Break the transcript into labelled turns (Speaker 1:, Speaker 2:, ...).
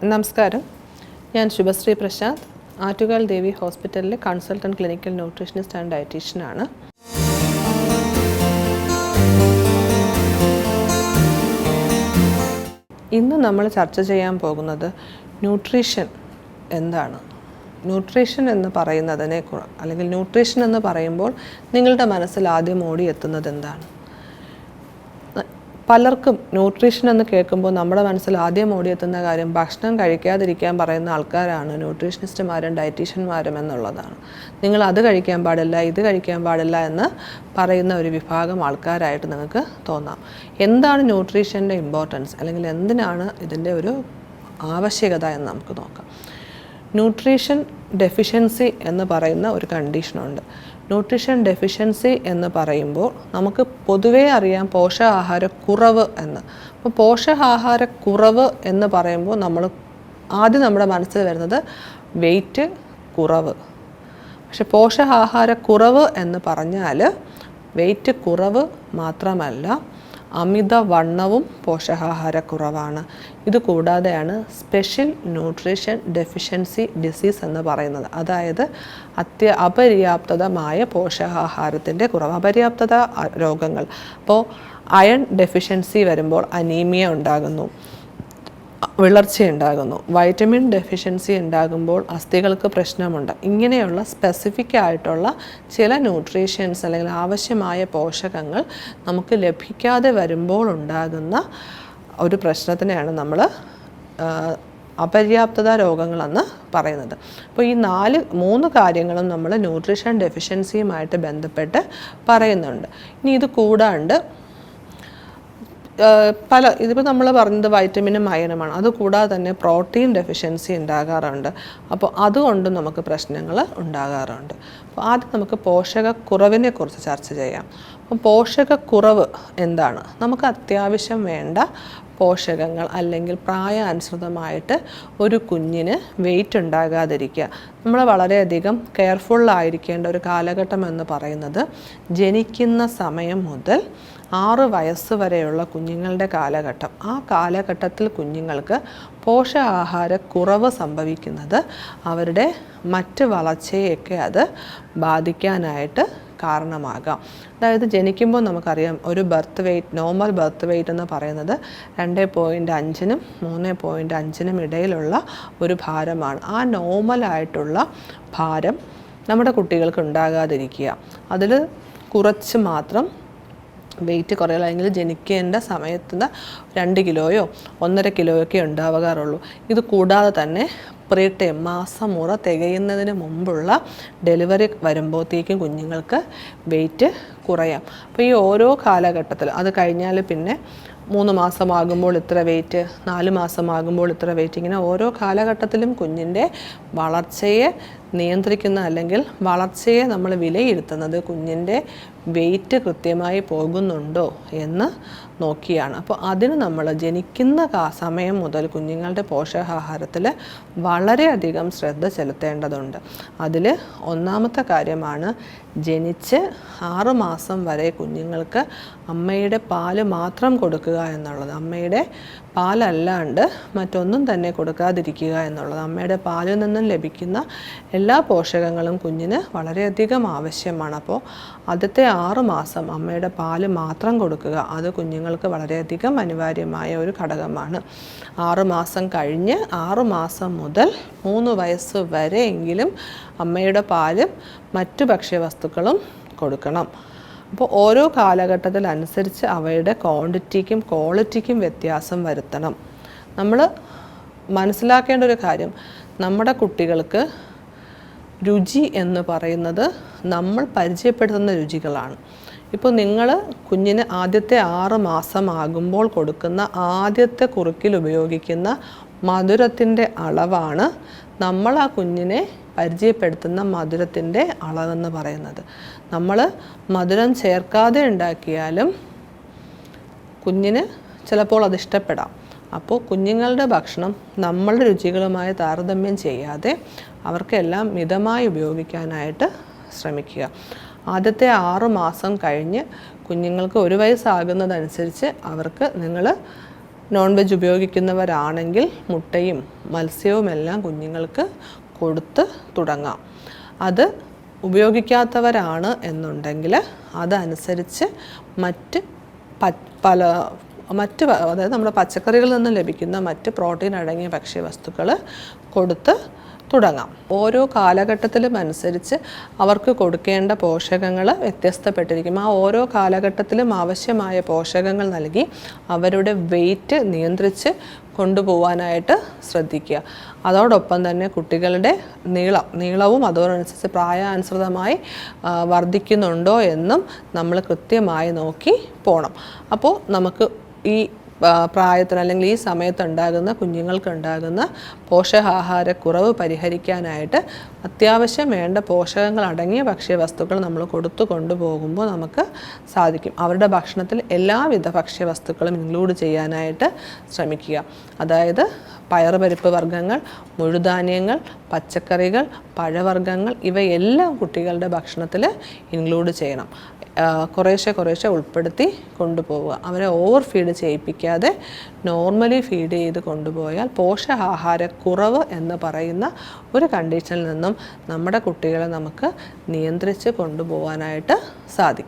Speaker 1: നമസ്കാരം, ഞാൻ ശുഭശ്രീ പ്രശാന്ത്, ആറ്റുകാൽ ദേവി ഹോസ്പിറ്റലിലെ കൺസൾട്ടൻറ്റ് ക്ലിനിക്കൽ ന്യൂട്രീഷനിസ്റ്റ് ആൻഡ് ഡയറ്റീഷ്യനാണ്. ഇന്ന് നമ്മൾ ചർച്ച ചെയ്യാൻ പോകുന്നത് ന്യൂട്രീഷൻ എന്താണ്. ന്യൂട്രീഷൻ എന്ന് പറയുന്നതിനെ അല്ലെങ്കിൽ ന്യൂട്രീഷൻ എന്ന് പറയുമ്പോൾ നിങ്ങളുടെ മനസ്സിൽ ആദ്യം ഓടിയെത്തുന്നത് എന്താണ്? പലർക്കും ന്യൂട്രീഷൻ എന്ന് കേൾക്കുമ്പോൾ നമ്മുടെ മനസ്സിൽ ആദ്യം ഓടിയെത്തുന്ന കാര്യം ഭക്ഷണം കഴിക്കാതിരിക്കാൻ പറയുന്ന ആൾക്കാരാണ് ന്യൂട്രീഷനിസ്റ്റുമാരും ഡയറ്റീഷ്യന്മാരും എന്നുള്ളതാണ്. നിങ്ങൾ അത് കഴിക്കാൻ പാടില്ല, ഇത് കഴിക്കാൻ പാടില്ല എന്ന് പറയുന്ന ഒരു വിഭാഗം ആൾക്കാരായിട്ട് നിങ്ങൾക്ക് തോന്നാം. എന്താണ് ന്യൂട്രീഷൻ്റെ ഇമ്പോർട്ടൻസ്, അല്ലെങ്കിൽ എന്തിനാണ് ഇതിൻ്റെ ഒരു ആവശ്യകത എന്ന് നമുക്ക് നോക്കാം. ന്യൂട്രീഷൻ ഡെഫിഷ്യൻസി എന്ന് പറയുന്ന ഒരു കണ്ടീഷനുണ്ട്. ന്യൂട്രീഷൻ ഡെഫിഷ്യൻസി എന്ന് പറയുമ്പോൾ നമുക്ക് പൊതുവേ അറിയാം പോഷകാഹാരക്കുറവ് എന്ന്. അപ്പോൾ പോഷകാഹാരക്കുറവ് എന്ന് പറയുമ്പോൾ ആദ്യം നമ്മുടെ മനസ്സിൽ വരുന്നത് വെയിറ്റ് കുറവ്. പക്ഷെ പോഷകാഹാരക്കുറവ് എന്ന് പറഞ്ഞാൽ വെയിറ്റ് കുറവ് മാത്രമല്ല, അമിതവണ്ണവും പോഷകാഹാരക്കുറവാണ്. ഇത് കൂടാതെയാണ് സ്പെഷ്യൽ ന്യൂട്രീഷൻ ഡെഫിഷ്യൻസി ഡിസീസ് എന്ന് പറയുന്നത്. അതായത് അപര്യാപ്തമായ പോഷകാഹാരത്തിൻ്റെ കുറവ്, അപര്യാപ്തത രോഗങ്ങൾ. അപ്പോൾ അയൺ ഡെഫിഷ്യൻസി വരുമ്പോൾ അനീമിയ ഉണ്ടാകുന്നു, വിളർച്ചയുണ്ടാകുന്നു. വൈറ്റമിൻ ഡെഫിഷ്യൻസി ഉണ്ടാകുമ്പോൾ അസ്ഥികൾക്ക് പ്രശ്നമുണ്ട്. ഇങ്ങനെയുള്ള സ്പെസിഫിക് ആയിട്ടുള്ള ചില ന്യൂട്രീഷ്യൻസ് അല്ലെങ്കിൽ ആവശ്യമായ പോഷകങ്ങൾ നമുക്ക് ലഭിക്കാതെ വരുമ്പോൾ ഉണ്ടാകുന്ന ഒരു പ്രശ്നത്തിനെയാണ് നമ്മൾ അപര്യാപ്തത രോഗങ്ങളെന്ന് പറയുന്നത്. അപ്പോൾ ഈ മൂന്ന് കാര്യങ്ങളും നമ്മൾ ന്യൂട്രീഷൻ ഡെഫിഷ്യൻസിയുമായിട്ട് ബന്ധപ്പെട്ട് പറയുന്നുണ്ട്. ഇനി ഇത് കൂടാണ്ട് ഇതിപ്പോൾ നമ്മൾ പറഞ്ഞത് വൈറ്റമിനും അയനുമാണ്. അതുകൂടാതെ തന്നെ പ്രോട്ടീൻ ഡെഫിഷ്യൻസി ഉണ്ടാകാറുണ്ട്. അപ്പോൾ അതുകൊണ്ടും നമുക്ക് പ്രശ്നങ്ങൾ ഉണ്ടാകാറുണ്ട്. അപ്പോൾ ആദ്യം നമുക്ക് പോഷകക്കുറവിനെ കുറിച്ച് ചർച്ച ചെയ്യാം. അപ്പോൾ പോഷകക്കുറവ് എന്താണ്? നമുക്ക് അത്യാവശ്യം വേണ്ട പോഷകങ്ങൾ അല്ലെങ്കിൽ പ്രായാനുസൃതമായിട്ട് ഒരു കുഞ്ഞിന് വെയിറ്റ് ഉണ്ടാകാതിരിക്കുക. നമ്മൾ വളരെയധികം കെയർഫുള്ളായിരിക്കേണ്ട ഒരു കാലഘട്ടം എന്ന് പറയുന്നത് ജനിക്കുന്ന സമയം മുതൽ 6 വയസ്സ് വരെയുള്ള കുഞ്ഞുങ്ങളുടെ കാലഘട്ടം. ആ കാലഘട്ടത്തിൽ കുഞ്ഞുങ്ങൾക്ക് പോഷകാഹാരക്കുറവ് സംഭവിക്കുന്നത് അവരുടെ മറ്റ് വളർച്ചയൊക്കെ അത് ബാധിക്കാനായിട്ട് കാരണമാകാം. അതായത് ജനിക്കുമ്പോൾ നമുക്കറിയാം ഒരു birth weight, normal birth weight എന്ന് പറയുന്നത് 2.5-നും 3.5-നും ഇടയിലുള്ള ഒരു ഭാരമാണ്. ആ നോർമലായിട്ടുള്ള ഭാരം നമ്മുടെ കുട്ടികൾക്ക് ഉണ്ടാകാതിരിക്കുക. അതിൽ കുറച്ച് മാത്രം വെയിറ്റ് കുറയുക, അല്ലെങ്കിൽ ജനിക്കേണ്ട സമയത്ത് 2 കിലോയോ 1.5 കിലോയൊക്കെ ഉണ്ടാകാറുള്ളൂ. ഇത് കൂടാതെ തന്നെ പ്രീടൈം, മാസമുറ തികയുന്നതിന് മുമ്പുള്ള ഡെലിവറി വരുമ്പോഴത്തേക്കും കുഞ്ഞുങ്ങൾക്ക് വെയിറ്റ് കുറയാം. അപ്പോൾ ഈ ഓരോ കാലഘട്ടത്തിൽ അത് കഴിഞ്ഞാൽ പിന്നെ 3 മാസമാകുമ്പോൾ ഇത്ര വെയിറ്റ്, 4 മാസമാകുമ്പോൾ ഇത്ര വെയിറ്റ്, ഇങ്ങനെ ഓരോ കാലഘട്ടത്തിലും കുഞ്ഞിൻ്റെ വളർച്ചയെ നിയന്ത്രിക്കുന്ന അല്ലെങ്കിൽ വളർച്ചയെ നമ്മൾ വിലയിരുത്തുന്നത് കുഞ്ഞിൻ്റെ വെയിറ്റ് കൃത്യമായി പോകുന്നുണ്ടോ എന്ന് നോക്കിയാണ്. അപ്പോൾ അതിന് നമ്മൾ ജനിക്കുന്ന സമയം മുതൽ കുഞ്ഞുങ്ങളുടെ പോഷകാഹാരത്തിൽ വളരെയധികം ശ്രദ്ധ ചെലുത്തേണ്ടതുണ്ട്. അതിൽ ഒന്നാമത്തെ കാര്യമാണ് ജനിച്ച് 6 മാസം വരെ കുഞ്ഞുങ്ങൾക്ക് അമ്മയുടെ പാല് മാത്രം കൊടുക്കുക എന്നുള്ളത്. അമ്മയുടെ പാലല്ലാണ്ട് മറ്റൊന്നും തന്നെ കൊടുക്കാതിരിക്കുക എന്നുള്ളത്. അമ്മയുടെ പാലിൽ നിന്നും ലഭിക്കുന്ന എല്ലാ പോഷകങ്ങളും കുഞ്ഞിന് വളരെയധികം ആവശ്യമാണ്. അപ്പോൾ ആദ്യത്തെ 6 മാസം അമ്മയുടെ പാല് മാത്രം കൊടുക്കുക, അത് കുഞ്ഞുങ്ങൾക്ക് വളരെയധികം അനിവാര്യമായ ഒരു ഘടകമാണ്. 6 മാസം കഴിഞ്ഞ് 6 മാസം മുതൽ 3 വയസ്സ് വരെയെങ്കിലും അമ്മയുടെ പാലും മറ്റു ഭക്ഷ്യവസ്തുക്കളും കൊടുക്കണം. അപ്പോൾ ഓരോ കാലഘട്ടത്തിലനുസരിച്ച് അവയുടെ ക്വാണ്ടിറ്റിക്കും ക്വാളിറ്റിക്കും വ്യത്യാസം വരുത്തണം. നമ്മൾ മനസ്സിലാക്കേണ്ട ഒരു കാര്യം, നമ്മുടെ കുട്ടികൾക്ക് രുചി എന്ന് പറയുന്നത് നമ്മൾ പരിചയപ്പെടുത്തുന്ന രുചികളാണ്. ഇപ്പോൾ നിങ്ങൾ കുഞ്ഞിന് ആദ്യത്തെ 6 മാസമാകുമ്പോൾ കൊടുക്കുന്ന ആദ്യത്തെ കുറുക്കിൽ ഉപയോഗിക്കുന്ന മധുരത്തിൻ്റെ അളവാണ് നമ്മൾ ആ കുഞ്ഞിനെ പരിചയപ്പെടുത്തുന്ന മധുരത്തിൻ്റെ അളവെന്ന് പറയുന്നത്. നമ്മൾ മധുരം ചേർക്കാതെ ഉണ്ടാക്കിയാലും കുഞ്ഞിന് ചിലപ്പോൾ അത് ഇഷ്ടപ്പെടാം. അപ്പോൾ കുഞ്ഞുങ്ങളുടെ ഭക്ഷണം നമ്മളുടെ രുചികളുമായി താരതമ്യം ചെയ്യാതെ അവർക്കെല്ലാം മിതമായി ഉപയോഗിക്കാനായിട്ട് ശ്രമിക്കുക. ആദ്യത്തെ 6 മാസം കഴിഞ്ഞ് കുഞ്ഞുങ്ങൾക്ക് 1 വയസ്സാകുന്നതനുസരിച്ച് അവർക്ക് നിങ്ങൾ നോൺ വെജ് ഉപയോഗിക്കുന്നവരാണെങ്കിൽ മുട്ടയും മത്സ്യവുമെല്ലാം കുഞ്ഞുങ്ങൾക്ക് കൊടുത്ത് തുടങ്ങാം. അത് ഉപയോഗിക്കാത്തവരാണ് എന്നുണ്ടെങ്കിൽ അതനുസരിച്ച് മറ്റ് അതായത് നമ്മുടെ പച്ചക്കറികളിൽ നിന്ന് ലഭിക്കുന്ന മറ്റ് പ്രോട്ടീൻ അടങ്ങിയ ഭക്ഷ്യവസ്തുക്കൾ കൊടുത്ത് തുടങ്ങാം. ഓരോ കാലഘട്ടത്തിലും അനുസരിച്ച് അവർക്ക് കൊടുക്കേണ്ട പോഷകങ്ങൾ വ്യത്യസ്തപ്പെട്ടിരിക്കും. ആ ഓരോ കാലഘട്ടത്തിലും ആവശ്യമായ പോഷകങ്ങൾ നൽകി അവരുടെ വെയിറ്റ് നിയന്ത്രിച്ച് കൊണ്ടുപോകാനായിട്ട് ശ്രദ്ധിക്കുക. അതോടൊപ്പം തന്നെ കുട്ടികളുടെ നീളവും അതോടനുസരിച്ച് പ്രായാനുസൃതമായി വർദ്ധിക്കുന്നുണ്ടോ എന്നും നമ്മൾ കൃത്യമായി നോക്കി പോകണം. അപ്പോൾ നമുക്ക് ഈ പ്രായത്തിന് അല്ലെങ്കിൽ ഈ സമയത്തുണ്ടാകുന്ന കുഞ്ഞുങ്ങൾക്കുണ്ടാകുന്ന പോഷകാഹാരക്കുറവ് പരിഹരിക്കാനായിട്ട് അത്യാവശ്യം വേണ്ട പോഷകങ്ങൾ അടങ്ങിയ ഭക്ഷ്യവസ്തുക്കൾ നമ്മൾ കൊടുത്തു കൊണ്ടുപോകുമ്പോൾ നമുക്ക് സാധിക്കും. അവരുടെ ഭക്ഷണത്തിൽ എല്ലാവിധ ഭക്ഷ്യവസ്തുക്കളും ഇൻക്ലൂഡ് ചെയ്യാനായിട്ട് ശ്രമിക്കുക. അതായത് പയറുപരിപ്പ് വർഗ്ഗങ്ങൾ, മുഴുധാന്യങ്ങൾ, പച്ചക്കറികൾ, പഴവർഗ്ഗങ്ങൾ ഇവയെല്ലാം കുട്ടികളുടെ ഭക്ഷണത്തിൽ ഇൻക്ലൂഡ് ചെയ്യണം. കുറേശ്ശെ ഉൾപ്പെടുത്തി കൊണ്ടുപോവുക. അവരെ ഓവർ ഫീഡ് ചെയ്യിപ്പിക്കാതെ നോർമലി ഫീഡ് ചെയ്ത് കൊണ്ടുപോയാൽ പോഷകാഹാരക്കുറവ് എന്ന് പറയുന്ന ഒരു കണ്ടീഷനിൽ നിന്നും നമ്മുടെ കുട്ടികളെ നമുക്ക് നിയന്ത്രിച്ച് കൊണ്ടുപോകാനായിട്ട് സാധിക്കും.